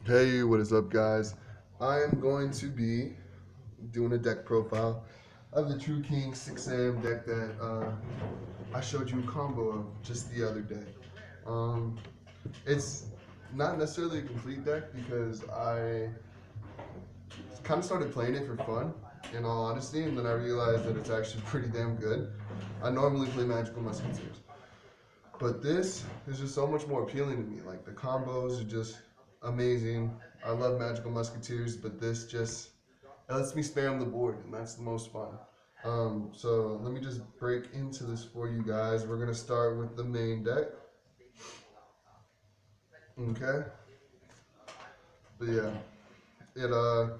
Hey, what is up, guys? I am going to be doing a deck profile of the True King 6am deck that I showed you a combo of just the other day. Um, it's not necessarily a complete deck because I kind of started playing it for fun, in all honesty, and then I realized that it's actually pretty damn good. I normally play Magical Musketeers, but this is just so much more appealing to me. Like, the combos are just amazing. I love Magical Musketeers, but this just it lets me spam the board, and that's the most fun. So let me just break into this for you guys. We're gonna start with the main deck. Okay. But yeah, it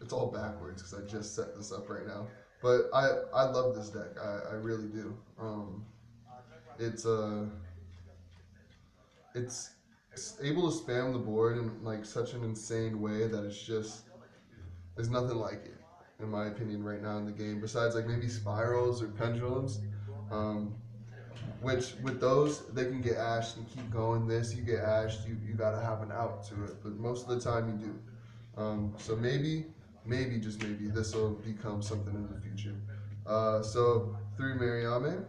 it's all backwards because I just set this up right now. But I love this deck. I really do. It's it's able to spam the board in like such an insane way that it's just there's nothing like it in my opinion right now in the game. Besides like maybe spirals or pendulums. Um, Which with those they can get ashed and keep going. This you get ashed, you gotta have an out to it. But most of the time you do. So maybe just maybe this will become something in the future. So three Mariame,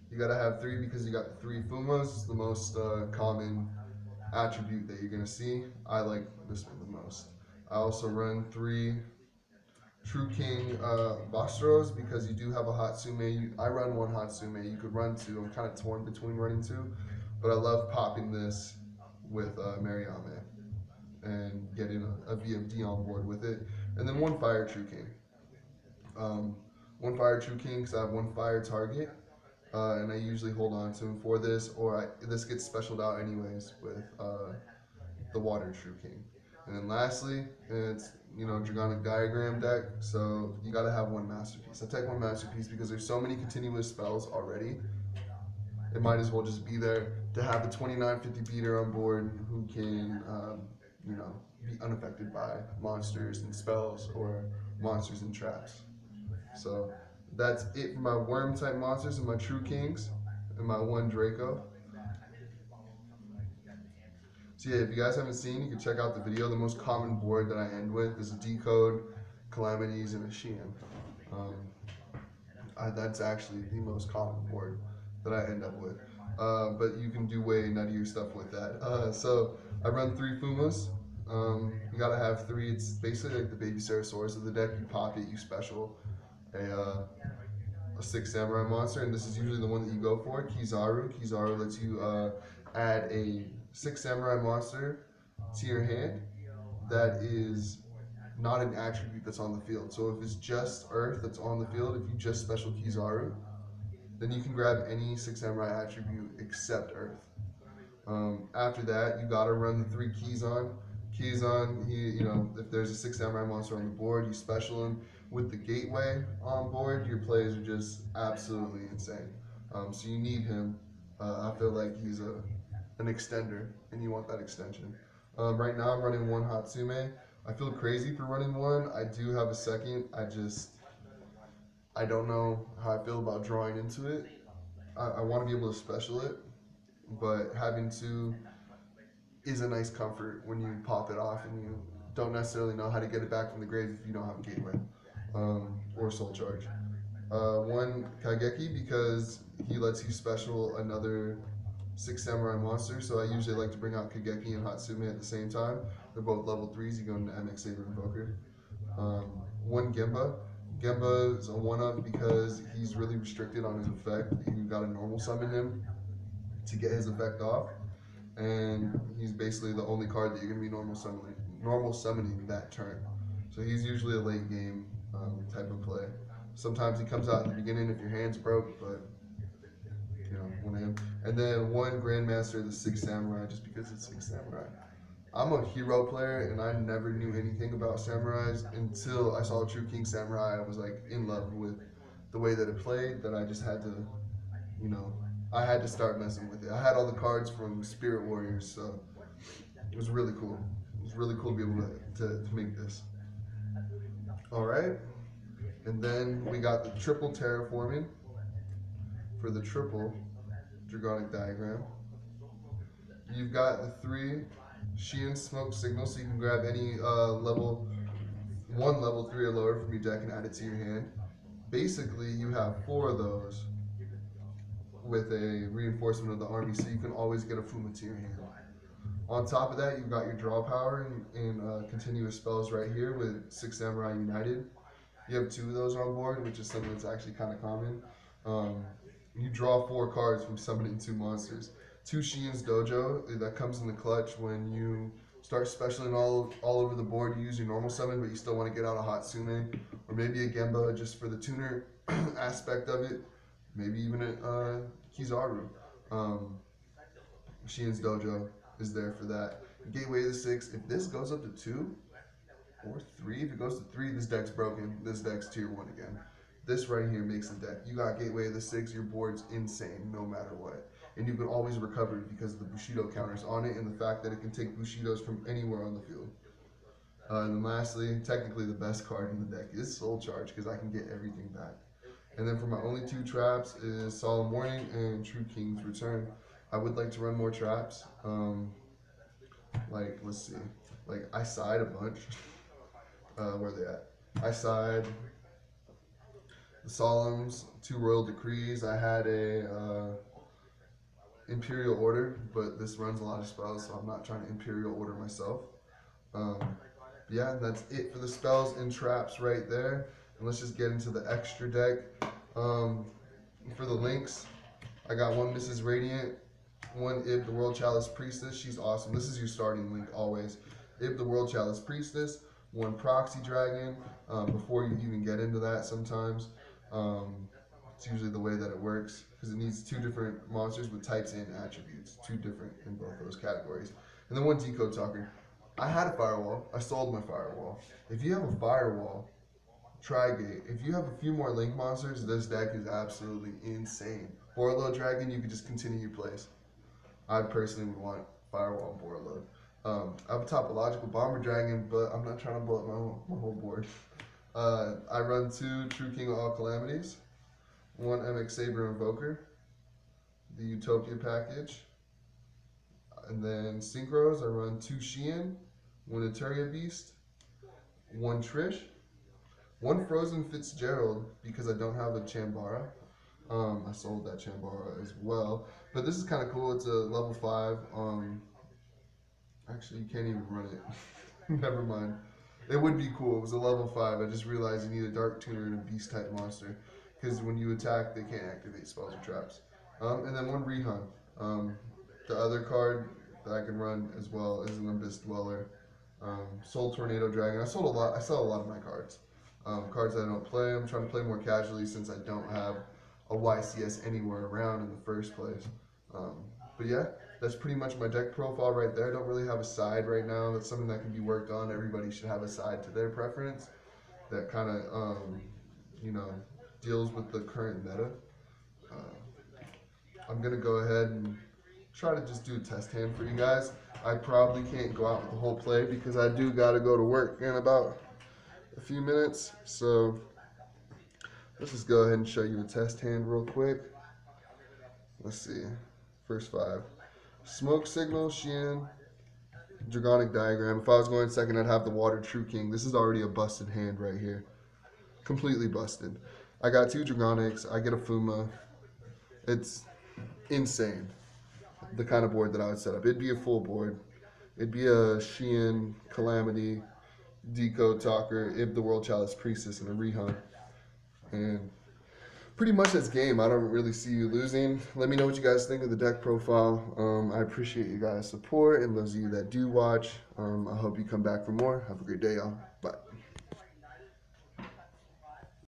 you gotta have three because you got the three Fumas. It's the most common attribute that you're gonna see. I like this one the most. I also run three True King Bostros because you do have a Hatsume. I run one Hatsume. You could run two. I'm kind of torn between running two, but I love popping this with Mariame and getting a VMD on board with it. And then one Fire True King. Um, one Fire True King because I have one Fire target, and I usually hold on to him for this, or this gets specialed out anyways with the Water True King. And then lastly, it's Dragonic Diagram deck, so you gotta have one masterpiece. I take one masterpiece because there's so many continuous spells already. It might as well just be there to have a 2950 beater on board who can, be unaffected by monsters and spells or monsters and traps. So that's it for my worm type monsters and my True Kings and my one Draco. So yeah, if you guys haven't seen, you can check out the video. The most common board that I end with is a Decode, Calamities, and a Sheehan. Um, that's actually the most common board that I end up with. But you can do way nuttier stuff with that. So I run three Fumas. You gotta have three. It's basically like the baby Ceratosaurus of the deck. You pop it, you special a six samurai monster, and this is usually the one that you go for. Kizaru. Kizaru lets you add a six samurai monster to your hand that is not an attribute that's on the field. So if it's just Earth that's on the field, if you just special Kizaru, then you can grab any six samurai attribute except Earth. After that, you gotta run the three Kizan. Kizan, if there's a six samurai monster on the board, you special him. With the gateway on board, your plays are just absolutely insane. So you need him. I feel like he's an extender, and you want that extension. Right now, I'm running one Hatsume. I feel crazy for running one. I do have a second. I don't know how I feel about drawing into it. I want to be able to special it, but having two is a nice comfort when you pop it off and you don't necessarily know how to get it back from the grave if you don't have a gateway or soul charge. One Kageki because he lets you special another six samurai monster. So I usually like to bring out Kageki and Hatsume at the same time. They're both level threes. You go into MX Saber Invoker. One Gemba. Gemba is a one up because he's really restricted on his effect. You got to normal summon him to get his effect off, and he's basically the only card that you're gonna be normal summoning that turn. So he's usually a late game type of play. Sometimes he comes out in the beginning if your hand's broke, but one of him. And then one Grandmaster, the Six Samurai, just because it's Six Samurai. I'm a hero player, and I never knew anything about samurais until I saw True King Samurai. I was like in love with the way that it played. That I just had to, you know, I had to start messing with it. I had all the cards from Spirit Warriors, so it was really cool. It was really cool to be able to make this. All right, and then we got the triple terraforming for the triple Dragonic Diagram. You've got the three Sheehan Smoke Signal, so you can grab any level 1, level 3 or lower from your deck and add it to your hand. Basically, you have 4 of those with a reinforcement of the army, so you can always get a Fuma to your hand. On top of that, you've got your draw power and continuous spells right here with 6 Samurai United. You have 2 of those on board, which is something that's actually kind of common. You draw 4 cards from summoning 2 monsters. 2 Sheehan's Dojo, that comes in the clutch when you start specialing all over the board. You use your normal summon, but you still want to get out a Hatsune, or maybe a Gemba just for the tuner aspect of it. Maybe even a Kizaru. Sheehan's Dojo is there for that. Gateway of the 6, if this goes up to 2 or 3, if it goes to 3, this deck's broken. This deck's tier 1 again. This right here makes the deck. You got Gateway of the 6, your board's insane no matter what. And you can always recover it because of the Bushido counters on it and the fact that it can take Bushidos from anywhere on the field. And then lastly, technically the best card in the deck is Soul Charge because I can get everything back. And then for my only 2 traps is Solemn Warning and True King's Return. I would like to run more traps. Like, let's see. Like, I side a bunch. Where are they at? I side the Solemns, 2 Royal Decrees. I had a Imperial Order, but this runs a lot of spells, so I'm not trying to Imperial Order myself. Yeah, that's it for the spells and traps right there. And let's just get into the extra deck. For the links, I got 1 Mrs. Radiant, 1 Ib the World Chalice Priestess. She's awesome. This is your starting link always. Ib the World Chalice Priestess, 1 Proxy Dragon. Before you even get into that sometimes, it's usually the way that it works because it needs 2 different monsters with types and attributes. 2 different in both those categories. And then 1 Decode Talker. I had a Firewall. I sold my Firewall. If you have a Firewall, Tri-Gate. If you have a few more Link monsters, this deck is absolutely insane. Borreload Dragon, you could just continue your plays. I personally would want Firewall and Borreload. I have a Topological Bomber Dragon, but I'm not trying to blow up my whole board. I run 2 True King of All Calamities, 1 MX Saber Invoker, the Utopia package, and then Synchros, I run 2 Sheehan, 1 Eteria Beast, 1 Trish, 1 Frozen Fitzgerald because I don't have a Chambara. I sold that Chambara as well. But this is kind of cool. It's a level 5. Actually, you can't even run it. Never mind. It would be cool. It was a level 5. I just realized you need a Dark Tuner and a Beast type monster. Because when you attack, they can't activate spells or traps. And then 1 Rihan. The other card that I can run as well is an Abyss Dweller. Soul Tornado Dragon. I sell a lot of my cards. Cards that I don't play. I'm trying to play more casually since I don't have a YCS anywhere around in the first place. But yeah, that's pretty much my deck profile right there. I don't really have a side right now. That's something that can be worked on. Everybody should have a side to their preference that kind of, you know, deals with the current meta. I'm going to go ahead and try to just do a test hand for you guys. I probably can't go out with the whole play because I do got to go to work in about a few minutes. So let's just go ahead and show you a test hand real quick. Let's see. First 5. Smoke Signal, Sheehan, Dragonic Diagram. If I was going second, I'd have the Water True King. This is already a busted hand right here. Completely busted. I got 2 Dragonics. I get a Fuma. It's insane, the kind of board that I would set up. It'd be a full board. It'd be a Sheehan, Calamity, Decode Talker, Ib the World Chalice Priestess, and a Rihan. And pretty much that's game. I don't really see you losing. Let me know what you guys think of the deck profile. I appreciate you guys' support and those of you that do watch. I hope you come back for more. Have a great day, y'all.